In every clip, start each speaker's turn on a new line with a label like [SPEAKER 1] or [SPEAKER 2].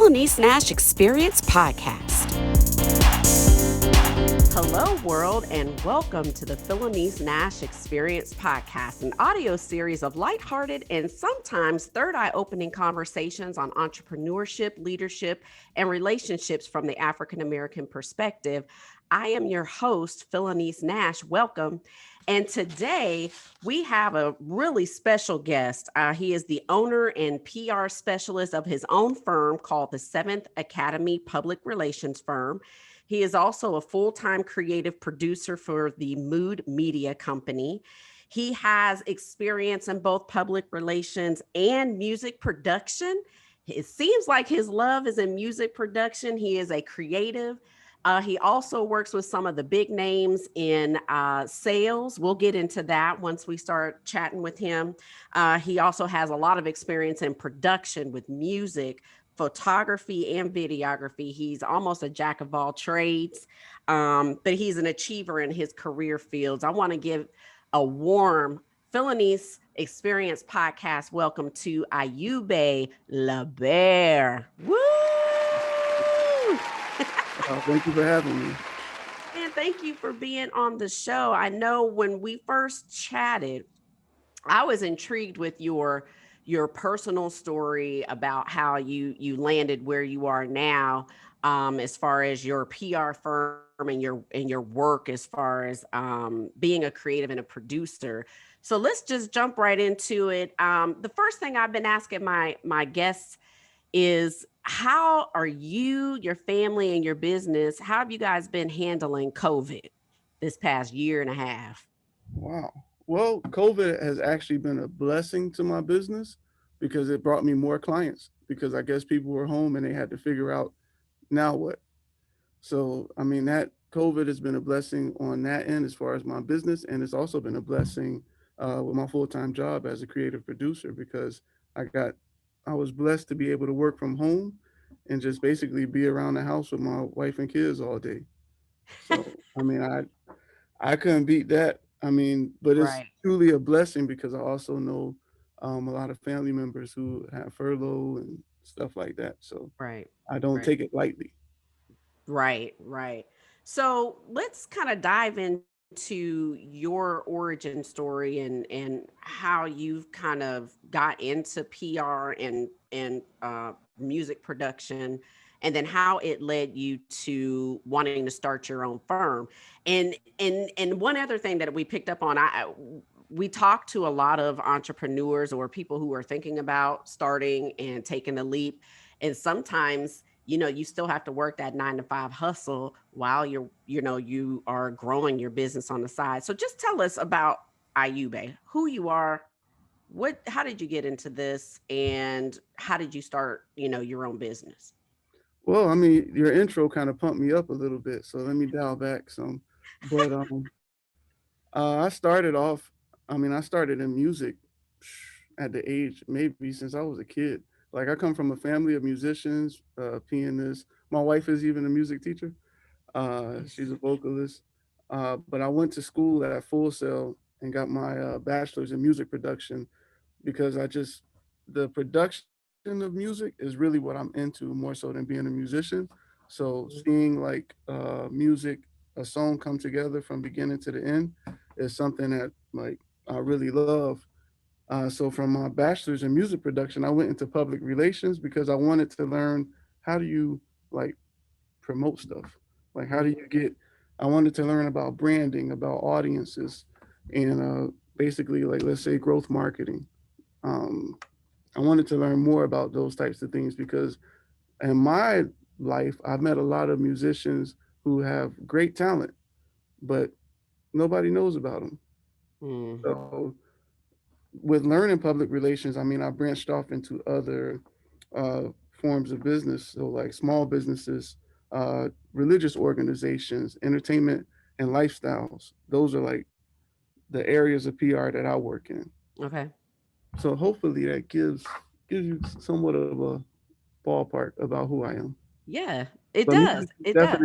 [SPEAKER 1] Phylanice Nashe Experience Podcast. Hello, world, and welcome to the Phylanice Nashe Experience Podcast, an audio series of lighthearted and sometimes third eye opening conversations on entrepreneurship, leadership, and relationships from the African American perspective. I am your host, Phylanice Nashe. Welcome. And today we have a really special guest. He is the owner and PR specialist of his own firm called the Seventh Academy Public Relations Firm. He is also a full-time creative producer for the Mood Media Company. He has experience in both public relations and music production. It seems like his love is in music production. He is a creative. He also works with some of the big names in sales. We'll get into that once we start chatting with him. He also has a lot of experience in production with music, photography, and videography. He's almost a jack of all trades, but he's an achiever in his career fields. I want to give a warm Phylanice Experience Podcast welcome to Iyube L'Bert. Woo!
[SPEAKER 2] Thank you for having me.
[SPEAKER 1] And thank you for being on the show. I know when we first chatted, I was intrigued with your personal story about how you landed where you are now, as far as your PR firm and your work as far as being a creative and a producer. So let's just jump right into it. The first thing I've been asking my guests is, how are you, your family, and your business, how have you guys been handling COVID this past year and a half?
[SPEAKER 2] Wow. Well, COVID has actually been a blessing to my business because it brought me more clients because I guess people were home and they had to figure out now what. So, I mean, that COVID has been a blessing on that end as far as my business. And it's also been a blessing with my full-time job as a creative producer because I was blessed to be able to work from home and just basically be around the house with my wife and kids all day. So, I mean, I couldn't beat that. I mean, but it's
[SPEAKER 1] Right,
[SPEAKER 2] truly a blessing because I also know a lot of family members who have furlough and stuff like that. So
[SPEAKER 1] right,
[SPEAKER 2] I don't
[SPEAKER 1] right.
[SPEAKER 2] take it lightly.
[SPEAKER 1] Right. So let's kind of dive into your origin story and how you've kind of got into PR and music production, and then how it led you to wanting to start your own firm. And one other thing that we picked up on, we talked to a lot of entrepreneurs or people who are thinking about starting and taking a leap, and sometimes you still have to work that 9 to 5 hustle while you are growing your business on the side. So just tell us about Iyube, who you are, how did you get into this, and how did you start, your own business?
[SPEAKER 2] Well, I mean, your intro kind of pumped me up a little bit, so let me dial back some. But I started off. I mean, I started in music at the age maybe since I was a kid. Like I come from a family of musicians, pianists. My wife is even a music teacher. She's a vocalist. But I went to school at Full Sail and got my bachelor's in music production because the production of music is really what I'm into more so than being a musician. So seeing like music, a song come together from beginning to the end is something that like I really love. So from my bachelor's in music production, I went into public relations because I wanted to learn how do you like promote stuff? Like how do you get? I wanted to learn about branding, about audiences, and basically like let's say growth marketing. Um, I wanted to learn more about those types of things because in my life, I've met a lot of musicians who have great talent, but nobody knows about them.
[SPEAKER 1] Mm-hmm.
[SPEAKER 2] So with learning public relations, I mean, I branched off into other uh, forms of business. So, like small businesses, religious organizations, entertainment, and lifestyles. Those are like the areas of PR that I work in.
[SPEAKER 1] Okay.
[SPEAKER 2] So, hopefully, that gives you somewhat of a ballpark about who I am.
[SPEAKER 1] Yeah, it
[SPEAKER 2] But
[SPEAKER 1] does. It does.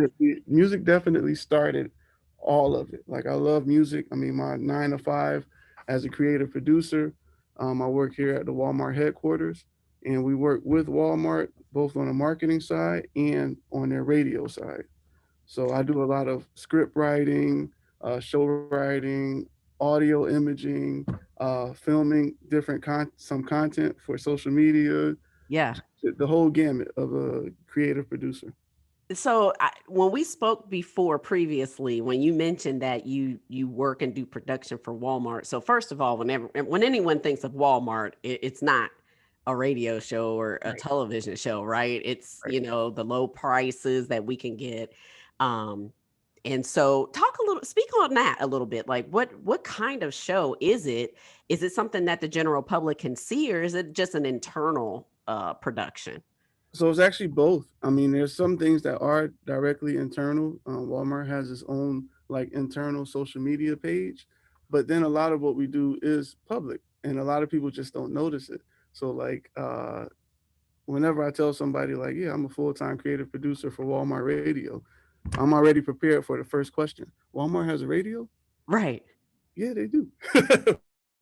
[SPEAKER 2] music definitely started all of it. Like I love music. I mean, my 9 to 5 as a creative producer. I work here at the Walmart headquarters, and we work with Walmart both on the marketing side and on their radio side. So I do a lot of script writing, show writing, audio imaging, filming some content for social media,
[SPEAKER 1] Yeah.
[SPEAKER 2] the whole gamut of a creative producer.
[SPEAKER 1] So when we spoke before previously, when you mentioned that you work and do production for Walmart, so first of all, when anyone thinks of Walmart, it's not a radio show or a
[SPEAKER 2] Right,
[SPEAKER 1] television show, right? It's,
[SPEAKER 2] right.
[SPEAKER 1] the low prices that we can get. Um, and so speak on that a little bit. Like what kind of show is it? Is it something that the general public can see, or is it just an internal production?
[SPEAKER 2] So it's actually both. I mean, there's some things that are directly internal. Walmart has its own like internal social media page, but then a lot of what we do is public, and a lot of people just don't notice it. So like, whenever I tell somebody like, yeah, I'm a full-time creative producer for Walmart Radio, I'm already prepared for the first question. Walmart has a radio?
[SPEAKER 1] Right.
[SPEAKER 2] Yeah, they do.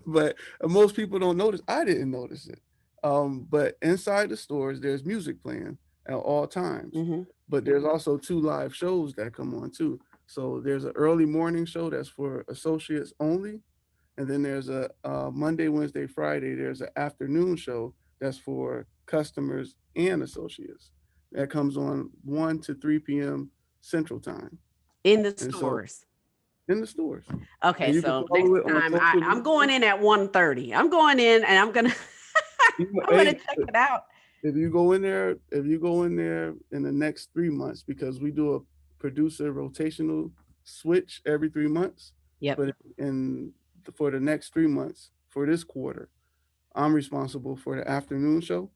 [SPEAKER 2] But most people don't notice. I didn't notice it. But inside the stores, there's music playing at all times.
[SPEAKER 1] Hmm.
[SPEAKER 2] But there's also two live shows that come on too. So there's an early morning show that's for associates only, and then there's a Monday, Wednesday, Friday. There's an afternoon show that's for customers and associates. That comes on 1 to 3 p.m. Central Time,
[SPEAKER 1] In the
[SPEAKER 2] and so
[SPEAKER 1] stores.
[SPEAKER 2] in the stores,
[SPEAKER 1] Okay,
[SPEAKER 2] and you can
[SPEAKER 1] so next
[SPEAKER 2] follow it on
[SPEAKER 1] time
[SPEAKER 2] social
[SPEAKER 1] I'm going
[SPEAKER 2] media.
[SPEAKER 1] in at 1:30. I'm going in and I'm gonna I'm gonna
[SPEAKER 2] Hey,
[SPEAKER 1] check it out.
[SPEAKER 2] if you go in there in the next 3 months, because we do a producer rotational switch every 3 months,
[SPEAKER 1] Yep.
[SPEAKER 2] but for the next 3 months for this quarter, I'm responsible for the afternoon show.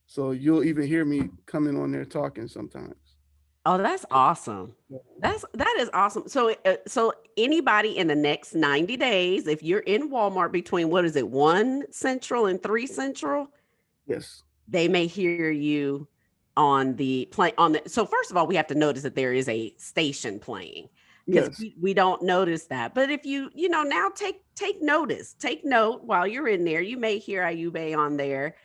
[SPEAKER 2] So you'll even hear me coming on there talking sometimes.
[SPEAKER 1] Oh, that's awesome. That is awesome. So anybody in the next 90 days, if you're in Walmart between what is it, 1 Central and 3 Central,
[SPEAKER 2] Yes.
[SPEAKER 1] they may hear you on the play on the so first of all, we have to notice that there is a station playing because
[SPEAKER 2] Yes.
[SPEAKER 1] we don't notice that. But if now take notice, take note while you're in there. You may hear Iyube on there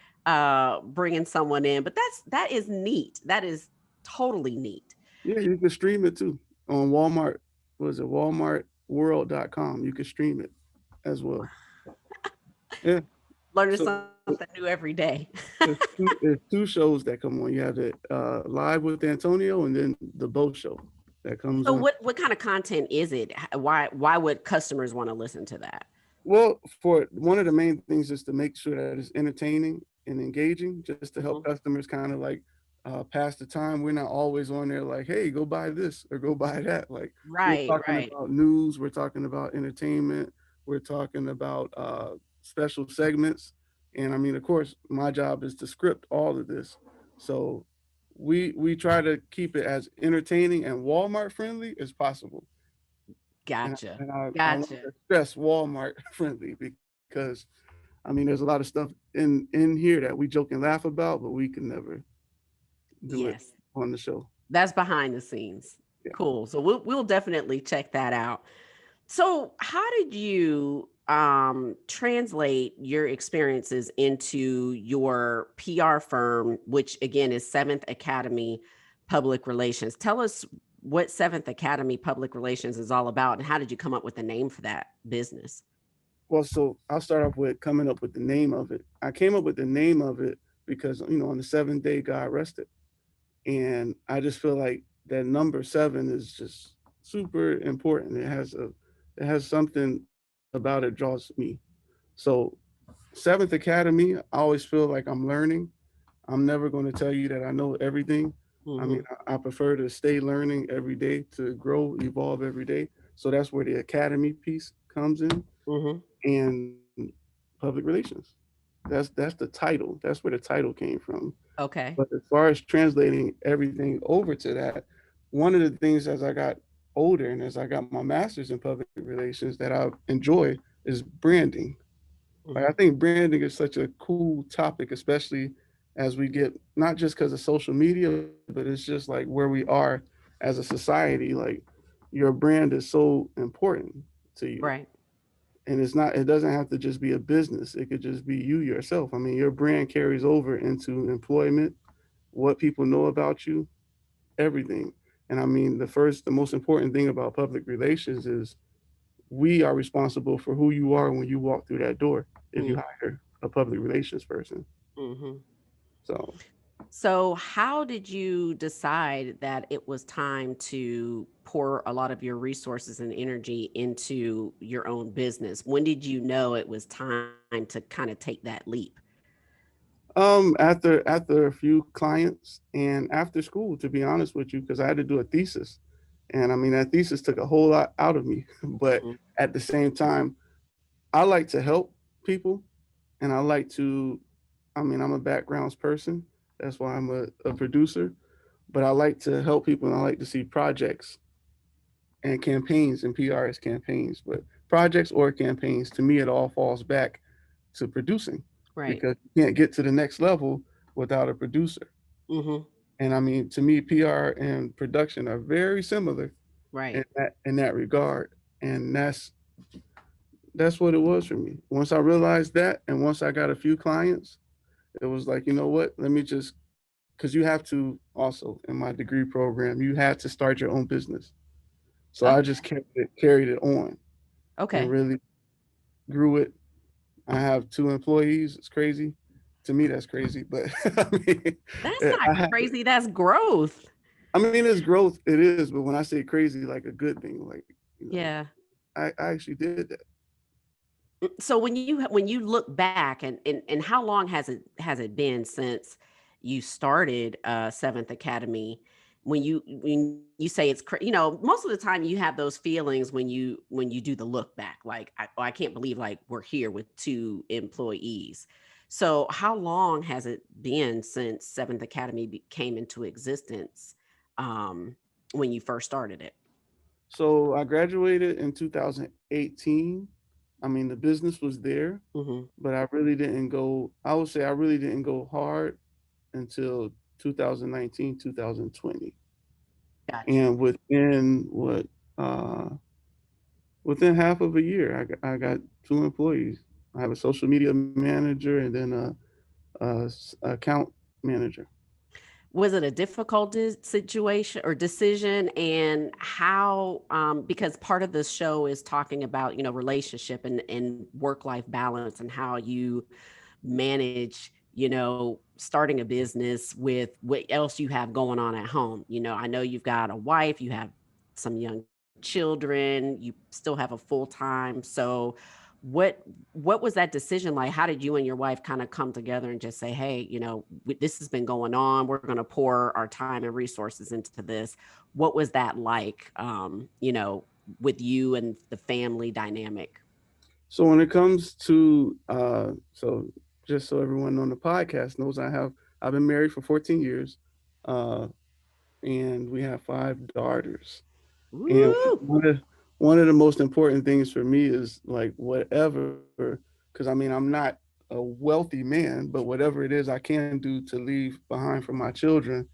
[SPEAKER 1] bringing someone in, but that is neat. That is totally neat.
[SPEAKER 2] Yeah, you can stream it too on Walmart. Was it walmartworld.com? You can stream it as well. Yeah.
[SPEAKER 1] Learning
[SPEAKER 2] So
[SPEAKER 1] something new every day.
[SPEAKER 2] there's two shows that come on. You have the live with Antonio, and then the Bo show that comes
[SPEAKER 1] So
[SPEAKER 2] on.
[SPEAKER 1] what kind of content is it? Why would customers want to listen to that?
[SPEAKER 2] Well, for one of the main things is to make sure that it's entertaining and engaging, just to help
[SPEAKER 1] Mhm.
[SPEAKER 2] customers kind of like pass the time. We're not always on there like, hey, go buy this or go buy that. Like we're
[SPEAKER 1] Right,
[SPEAKER 2] talking
[SPEAKER 1] right.
[SPEAKER 2] about news, we're talking about entertainment, we're talking about special segments, and I mean, of course, my job is to script all of this. So we try to keep it as entertaining and Walmart friendly as possible. And,
[SPEAKER 1] Gotcha.
[SPEAKER 2] I want
[SPEAKER 1] Gotcha.
[SPEAKER 2] to stress Walmart friendly because I mean, there's a lot of stuff in here that we joke and laugh about, but we can never do it
[SPEAKER 1] Yes.
[SPEAKER 2] on the show.
[SPEAKER 1] That's behind the scenes.
[SPEAKER 2] Yeah.
[SPEAKER 1] Cool. So we'll definitely check that out. So how did you translate your experiences into your PR firm, which again is Seventh Academy Public Relations? Tell us what Seventh Academy Public Relations is all about and how did you come up with the name for that business?
[SPEAKER 2] Well, so I'll start off with coming up with the name of it. I came up with the name of it because on the seventh day God rested, and I just feel like that number seven is just super important. It has something about it draws me. So Seventh Academy, I always feel like I'm learning. I'm never going to tell you that I know everything. I mean,
[SPEAKER 1] Hmm.
[SPEAKER 2] I prefer to stay learning every day, to grow, evolve every day. So that's where the academy piece comes in,
[SPEAKER 1] Hmm.
[SPEAKER 2] and public relations. That's the title. That's where the title came from.
[SPEAKER 1] Okay.
[SPEAKER 2] But as far as translating everything over to that, one of the things as I got older and as I got my master's in public relations that I enjoy is branding. Like I
[SPEAKER 1] Hmm.
[SPEAKER 2] think branding is such a cool topic, especially as we get not just because of social media, but it's just like where we are as a society. Like your brand is so important to you.
[SPEAKER 1] Right.
[SPEAKER 2] And it doesn't have to just be a business. It could just be you yourself. I mean, your brand carries over into employment, what people know about you, everything. And I mean, the most important thing about public relations is we are responsible for who you are when you walk through that door if you hire a public relations person.
[SPEAKER 1] Mm-hmm.
[SPEAKER 2] So,
[SPEAKER 1] So, how did you decide that it was time to pour a lot of your resources and energy into your own business? When did you know it was time to kind of take that leap?
[SPEAKER 2] after a few clients and after school, to be honest with you, because I had to do a thesis, and I mean that thesis took a whole lot out of me. But
[SPEAKER 1] Mhm.
[SPEAKER 2] at the same time, I like to help people, and I like to. I mean, I'm a backgrounds person. That's why I'm a producer. But I like to help people, and I like to see projects and campaigns and PR as campaigns. But projects or campaigns, to me, it all falls back to producing
[SPEAKER 1] Right.
[SPEAKER 2] because you can't get to the next level without a producer.
[SPEAKER 1] Hmm.
[SPEAKER 2] And I mean, to me, PR and production are very similar
[SPEAKER 1] Right.
[SPEAKER 2] in that regard. And that's what it was for me. Once I realized that, and once I got a few clients, it was like, you know what? Let me just because you have to also in my degree program, you had to start your own business. So
[SPEAKER 1] Oh,
[SPEAKER 2] I just carried it on and
[SPEAKER 1] okay.
[SPEAKER 2] really grew it. I have 2 employees. It's crazy. To me, that's crazy, but I mean,
[SPEAKER 1] That's not
[SPEAKER 2] I have.
[SPEAKER 1] crazy. That's growth.
[SPEAKER 2] I mean, it's growth. It is, but when I say crazy, like a good thing, like
[SPEAKER 1] Yeah.
[SPEAKER 2] I actually did that.
[SPEAKER 1] So when you look back and how long has it been since you started Seventh Academy? When you say it's most of the time you have those feelings when you do the look back, like I can't believe like we're here with 2 employees. So how long has it been since Seventh Academy came into existence, um, when you first started it?
[SPEAKER 2] So I graduated in 2018. I mean, the business was there,
[SPEAKER 1] Hmm.
[SPEAKER 2] but I really didn't go. I would say I really didn't go hard until 2019, 2020,
[SPEAKER 1] Gotcha.
[SPEAKER 2] and uh, within half of a year, I got 2 employees. I have a social media manager and then a account manager.
[SPEAKER 1] Was it a difficult situation or decision? And how, because part of this show is talking about, relationship and work life balance and how you manage, starting a business with what else you have going on at home. I know you've got a wife, you have some young children, you still have a full time. So what what was that decision like? How did you and your wife kind of come together and just say, hey, this has been going on, we're going to pour our time and resources into this? What was that like, with you and the family dynamic?
[SPEAKER 2] So when it comes to so just so everyone on the podcast knows, I've been married for 14 years, uh, and we have 5 daughters. And
[SPEAKER 1] Woo!
[SPEAKER 2] one of the most important things for me is like whatever, because I mean I'm not a wealthy man, but whatever it is I can do to leave behind for my children,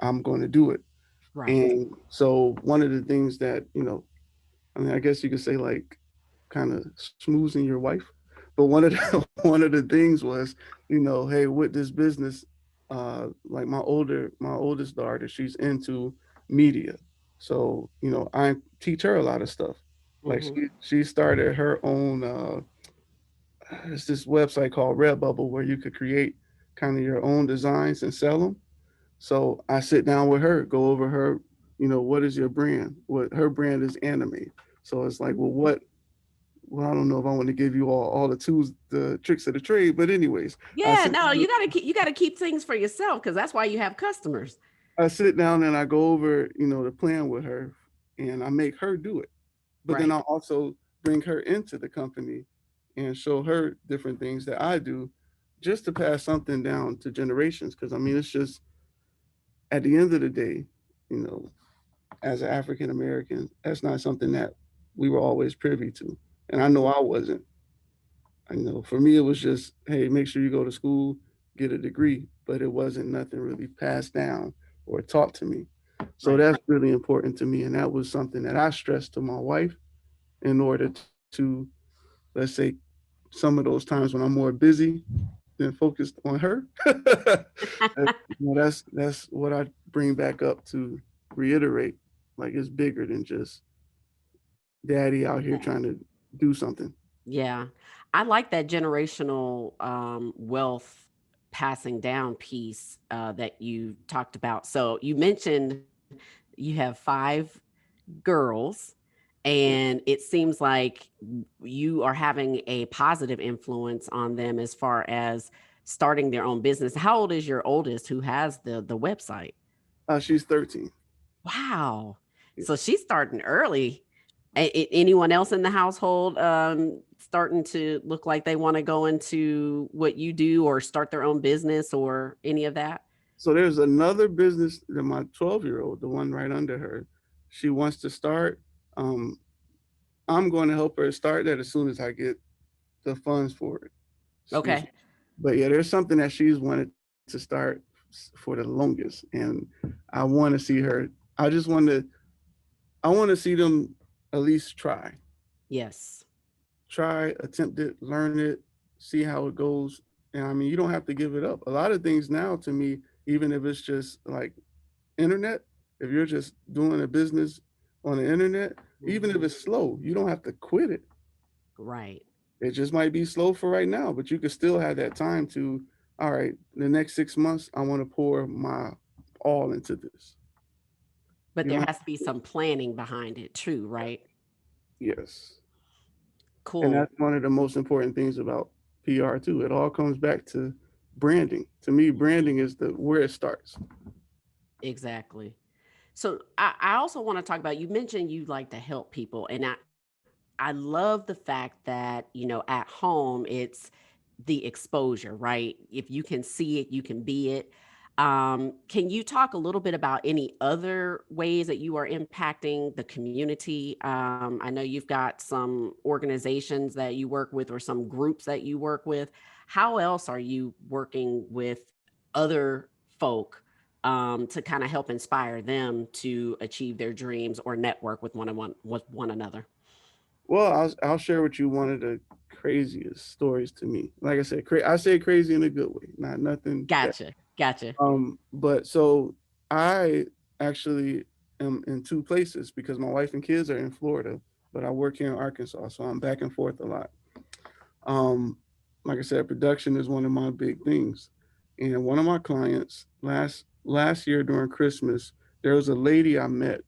[SPEAKER 2] I'm going to do it.
[SPEAKER 1] Right.
[SPEAKER 2] And so one of the things that I mean, I guess you could say like kind of schmoozing your wife. But one of the one of the things was, hey, with this business, like my oldest daughter, she's into media, so I teach her a lot of stuff. Like
[SPEAKER 1] Hmm.
[SPEAKER 2] she started her own. It's this website called Redbubble where you could create kind of your own designs and sell them. So I sit down with her, go over her, what is your brand? What her brand is anime. So it's like, well, I don't know if I want to give you all the tools, the tricks of the trade, but anyways,
[SPEAKER 1] Yeah, no, you gotta keep things for yourself because that's why you have customers.
[SPEAKER 2] I sit down and I go over, the plan with her and I make her do it. But then
[SPEAKER 1] Right.
[SPEAKER 2] I'll also bring her into the company and show her different things that I do just to pass something down to generations. Cause I mean, it's just at the end of the day, you know, as an African American, that's not something that we were always privy to. And I know
[SPEAKER 1] Mhm.
[SPEAKER 2] I wasn't. For me, it was just, hey, make sure you go to school, get a degree, but it wasn't nothing really passed down or taught to me. So
[SPEAKER 1] Right.
[SPEAKER 2] that's really important to me. And that was something that I stressed to my wife in order to let's say, some of those times when I'm more busy than focused on her. That's what I bring back up to reiterate. Like it's bigger than just daddy out here trying to do something.
[SPEAKER 1] Yeah. I like that generational wealth passing down piece that you talked about. So you mentioned you have 5 girls,
[SPEAKER 2] Yeah.
[SPEAKER 1] and it seems like you are having a positive influence on them as far as starting their own business. How old is your oldest who has the website?
[SPEAKER 2] She's 13.
[SPEAKER 1] Wow.
[SPEAKER 2] Yeah.
[SPEAKER 1] So she's starting early. Anyone else in the household starting to look like they want to go into what you do or start their own business or any of that?
[SPEAKER 2] So there's another business that my 12-year-old, the one right under her, she wants to start. Um, I'm going to help her start that as soon as I get the funds for it. Excuse me.
[SPEAKER 1] Okay.
[SPEAKER 2] But yeah, there's something that she's wanted to start for the longest, and I want to see her. I just want to. I want to see them at least
[SPEAKER 1] Yes.
[SPEAKER 2] attempt it, learn it, see how it goes. And I mean, you don't have to give it up. A lot of things now, to me, even if it's just like internet, if you're just doing a business on the internet, even if
[SPEAKER 1] Hmm.
[SPEAKER 2] it's slow, you don't have to quit it.
[SPEAKER 1] Right.
[SPEAKER 2] It just might be slow for right now, but you could still have that time to, all right, the next 6 months, I want to pour my all into this.
[SPEAKER 1] But
[SPEAKER 2] You
[SPEAKER 1] there
[SPEAKER 2] don't have
[SPEAKER 1] has to be some planning behind it too, right?
[SPEAKER 2] yes. And
[SPEAKER 1] Cool.
[SPEAKER 2] that's one of the most important things about PR too. It all comes back to branding. To me, branding is the where it starts.
[SPEAKER 1] Exactly. So I also want to talk about, you mentioned you like to help people, and I love the fact that, at home it's the exposure, right? If you can see it, you can be it. Can you talk a little bit about any other ways that you are impacting the community? I know you've got some organizations that you work with or some groups that you work with. How else are you working with other folk to kind of help inspire them to achieve their dreams or network with one another?
[SPEAKER 2] Well, I'll share with you one of the craziest stories to me. Like I said, I say crazy in a good way, not nothing bad.
[SPEAKER 1] Gotcha. Gotcha.
[SPEAKER 2] But so I actually am in two places because my wife and kids are in Florida, but I work here in Arkansas, so I'm back and forth a lot. Um, like I said, production is one of my big things. And one of my clients last year during Christmas, there was a lady I met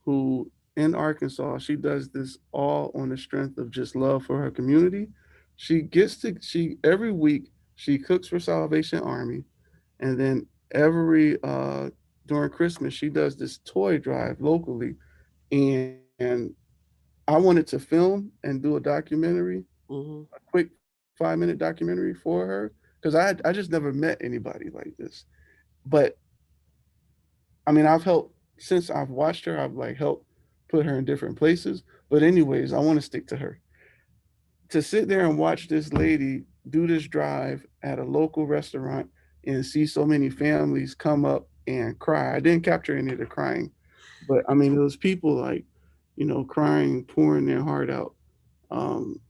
[SPEAKER 2] who in Arkansas, she does this all on the strength of just love for her community. She every week she cooks for Salvation Army, and then every during Christmas she does this toy drive locally, and I wanted to film and do a documentary,
[SPEAKER 1] Hmm.
[SPEAKER 2] a quick 5-minute documentary for her because I just never met anybody like this. But I mean, I've helped since I've watched her. I've like helped put her in different places. But anyways, I want to stick to her. To sit there and watch this lady do this drive at a local restaurant and see so many families come up and cry. I didn't capture any of the crying, but I mean, it was people like, crying, pouring their heart out. Um,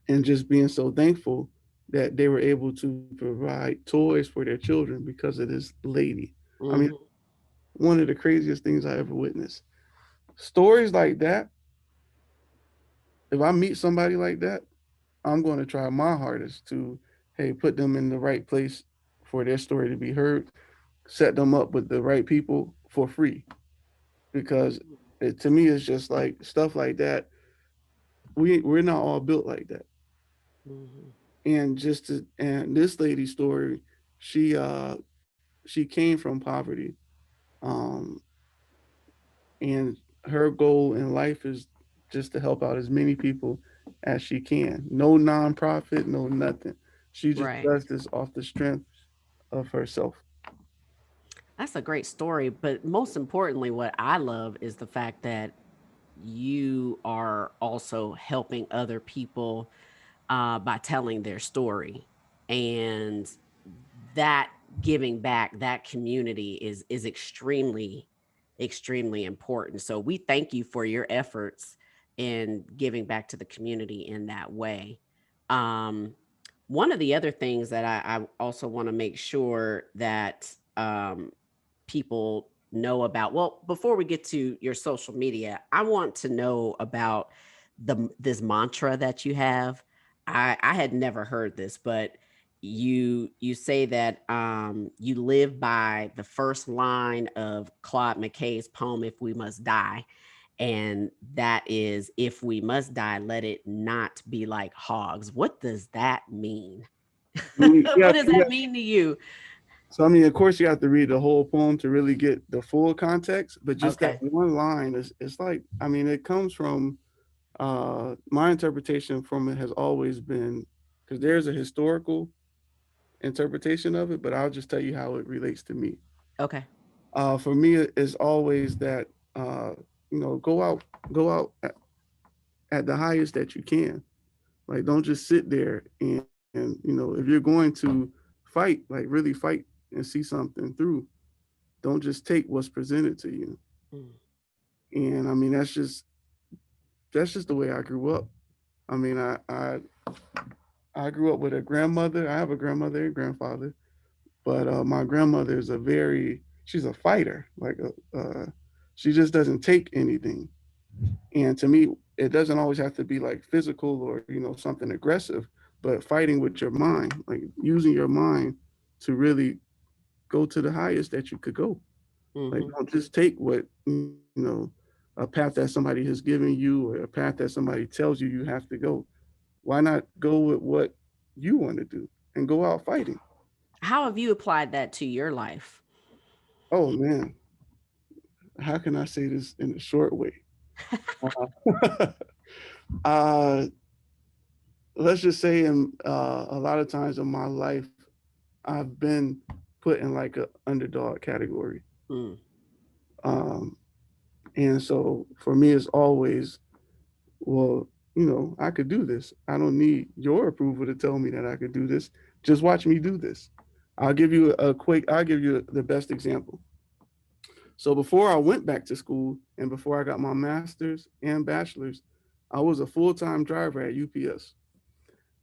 [SPEAKER 2] and just being so thankful that they were able to provide toys for their children because of this lady. I mean,
[SPEAKER 1] Hmm.
[SPEAKER 2] one of the craziest things I ever witnessed. Stories like that, if I meet somebody like that, I'm going to try my hardest to, hey, put them in the right place for their story to be heard, set them up with the right people for free. Because to me, it's just like stuff like that. We're not all built like that.
[SPEAKER 1] Hmm.
[SPEAKER 2] And this lady's story, she she came from poverty, um, and her goal in life is just to help out as many people as she can. No nonprofit, no nothing. She just
[SPEAKER 1] Right.
[SPEAKER 2] does this off the strength of herself.
[SPEAKER 1] That's a great story. But most importantly, what I love is the fact that you are also helping other people by telling their story. And that giving back, that community is extremely important. So we thank you for your efforts and giving back to the community in that way. Um, One of the other things that I also want to make sure that people know about. Well, before we get to your social media, I want to know about this mantra that you have. I had never heard this, but you say that you live by the first line of Claude McKay's poem "If We Must Die," and that is, "If we must die, let it not be like hogs." What does that mean?
[SPEAKER 2] I mean,
[SPEAKER 1] What does that mean to you?
[SPEAKER 2] so I mean, of course, you have to read the whole poem to really get the full context. But just that
[SPEAKER 1] Okay.
[SPEAKER 2] one line is, it's like, I mean, it comes from my interpretation from it has always been, because there's a historical interpretation of it, but I'll just tell you how it relates to me.
[SPEAKER 1] Okay.
[SPEAKER 2] For me, it's always that uh, go out at the highest that you can. Like, don't just sit there and if you're going to fight, like really fight and see something through, don't just take what's presented to you.
[SPEAKER 1] Mm.
[SPEAKER 2] And I mean, that's just the way I grew up. I mean, I grew up with a grandmother. I have a grandmother and grandfather, but my grandmother is she's a fighter. She just doesn't take anything. And to me, it doesn't always have to be like physical or something aggressive, but fighting with your mind, like using your mind to really go to the highest that you could go. Like,
[SPEAKER 1] Hmm.
[SPEAKER 2] don't just take what a path that somebody has given you or a path that somebody tells you have to go. Why not go with what you want to do and go out fighting?
[SPEAKER 1] How have you applied that to your life?
[SPEAKER 2] Oh man, how can I say this in a short way? Uh, uh, let's just say, in a lot of times in my life, I've been put in like a underdog category.
[SPEAKER 1] Mm.
[SPEAKER 2] Um, and so for me, it's always, well, I could do this. I don't need your approval to tell me that I could do this. Just watch me do this. I'll give you the best example. So before I went back to school and before I got my master's and bachelor's, I was a full-time driver at UPS,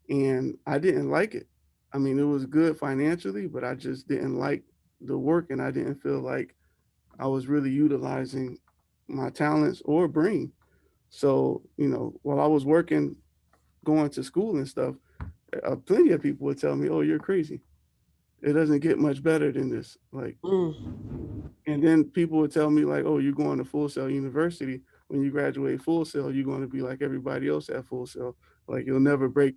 [SPEAKER 2] and I didn't like it. I mean, it was good financially, but I just didn't like the work, and I didn't feel like I was really utilizing my talents or brain. So, while I was working, going to school and stuff, plenty of people would tell me, "Oh, you're crazy. It doesn't get much better than this." Like,
[SPEAKER 1] Mm.
[SPEAKER 2] and then people would tell me like, "Oh, you're going to Full Sail University. When you graduate Full Sail, you're going to be like everybody else at Full Sail. Like, you'll never break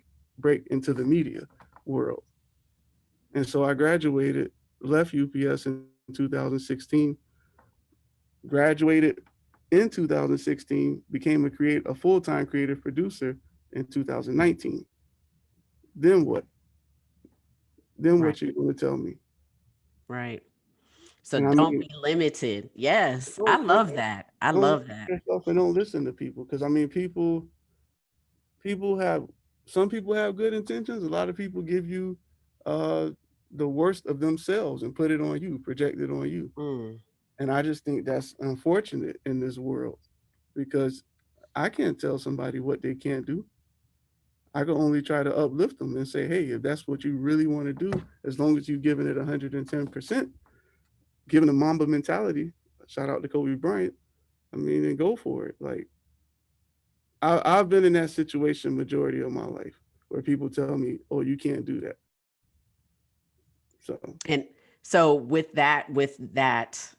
[SPEAKER 2] into the media world." And so I graduated, left UPS in 2016, graduated in 2016, became a full-time creative producer in 2019. Then what? Then
[SPEAKER 1] Right.
[SPEAKER 2] what you going to tell me?
[SPEAKER 1] Right. So
[SPEAKER 2] And I
[SPEAKER 1] don't
[SPEAKER 2] mean,
[SPEAKER 1] be limited. Yes, I
[SPEAKER 2] don't don't
[SPEAKER 1] love that. I
[SPEAKER 2] don't
[SPEAKER 1] love
[SPEAKER 2] limit
[SPEAKER 1] that.
[SPEAKER 2] yourself and don't listen to people, because I mean, people have some people have good intentions. A lot of people give you uh the worst of themselves and put it on you, project it on you.
[SPEAKER 1] Mm.
[SPEAKER 2] And I just think that's unfortunate in this world, because I can't tell somebody what they can't do. I can only try to uplift them and say, hey, if that's what you really want to do, as long as you've given it 110%, given a Mamba mentality, shout out to Kobe Bryant, I mean, and go for it. Like, I've been in that situation majority of my life where people tell me, "Oh, you can't do that." So
[SPEAKER 1] And so with that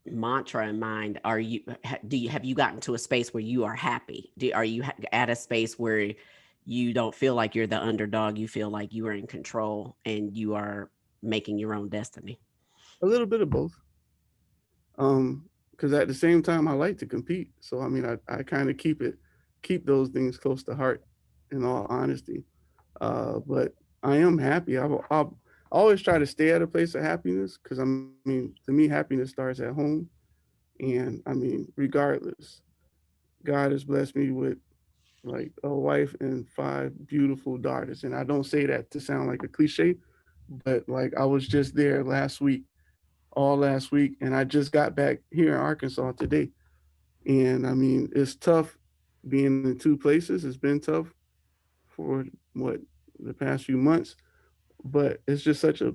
[SPEAKER 1] mantra in mind, are you do you have you gotten to a space where you are happy? Are you at a space where you don't feel like you're the underdog, you feel like you are in control and you are making your own destiny?
[SPEAKER 2] a little bit of both. Because at the same time, I like to compete. So I mean, I kind of keep those things close to heart, in all honesty. But I am happy. I've always try to stay at a place of happiness, because I mean, to me, happiness starts at home. And I mean, regardless, God has blessed me with like a wife and five beautiful daughters. And I don't say that to sound like a cliche, but like, I was just there last week, all last week, and I just got back here in Arkansas today. And I mean, it's tough being in two places has been tough for what the past few months, but it's just such a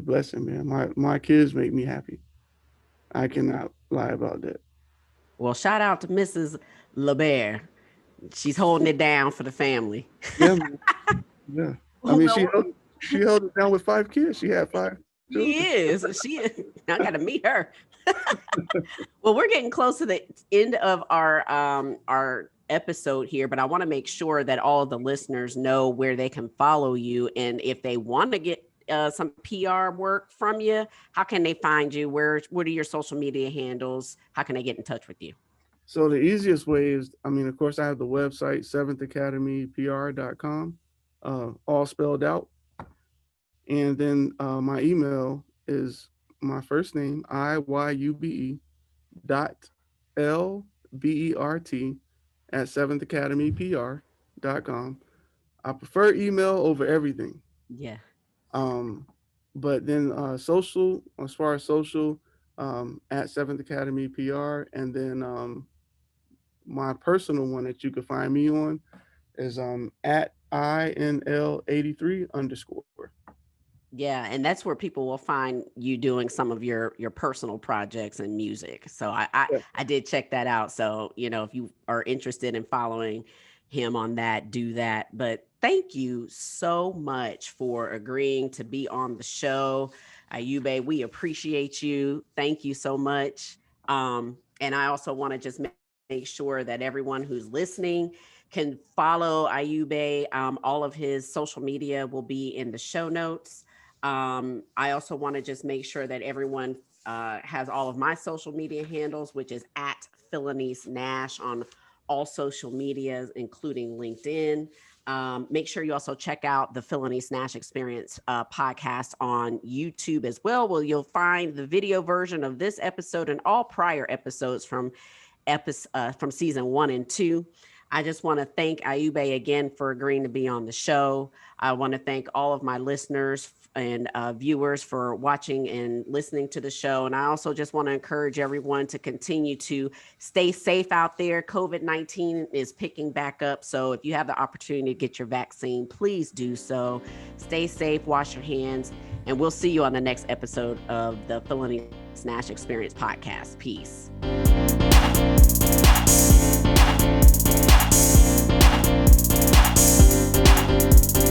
[SPEAKER 2] blessing, man. My kids make me happy. I cannot lie about that.
[SPEAKER 1] Well, shout out to Mrs. L'Bert. She's holding it down for the family.
[SPEAKER 2] Yeah, man. Yeah. I mean,
[SPEAKER 1] Well,
[SPEAKER 2] she held it down with 5 kids. She had 5 children.
[SPEAKER 1] she is. I got to meet her. Well, we're getting close to the end of our episode here, but I want to make sure that all of the listeners know where they can follow you, and if they want to get some PR work from you, how can they find you? What are your social media handles? How can they get in touch with you?
[SPEAKER 2] So the easiest way is, I mean, of course, I have the website, seventhacademypr.com, all spelled out. And then my email is my first name, Iyube dot LBERT at seventhacademypr.com. I prefer email over everything.
[SPEAKER 1] Yeah.
[SPEAKER 2] Um, but then social, as far as social, at Seventh Academy PR, and then my personal one that you can find me on is at INL83 underscore.
[SPEAKER 1] Yeah, and that's where people will find you doing some of your personal projects and music. So
[SPEAKER 2] Yeah.
[SPEAKER 1] I did check that out. So, if you are interested in following him on that, do that. But thank you so much for agreeing to be on the show. Iyube, we appreciate you. Thank you so much. And I also want to just make sure that everyone who's listening can follow Iyube. All of his social media will be in the show notes. I also want to just make sure that everyone has all of my social media handles, which is at Phylanice Nashe on all social medias, including LinkedIn. Make sure you also check out the Phylanice Nashe Experience podcast on YouTube as well, where you'll find the video version of this episode and all prior episodes from season 1 and 2. I just want to thank Iyube again for agreeing to be on the show. I want to thank all of my listeners and viewers for watching and listening to the show. And I also just want to encourage everyone to continue to stay safe out there. COVID-19 is picking back up. So if you have the opportunity to get your vaccine, please do so. Stay safe, wash your hands, and we'll see you on the next episode of the Phylanice Nashe Experience podcast. Peace.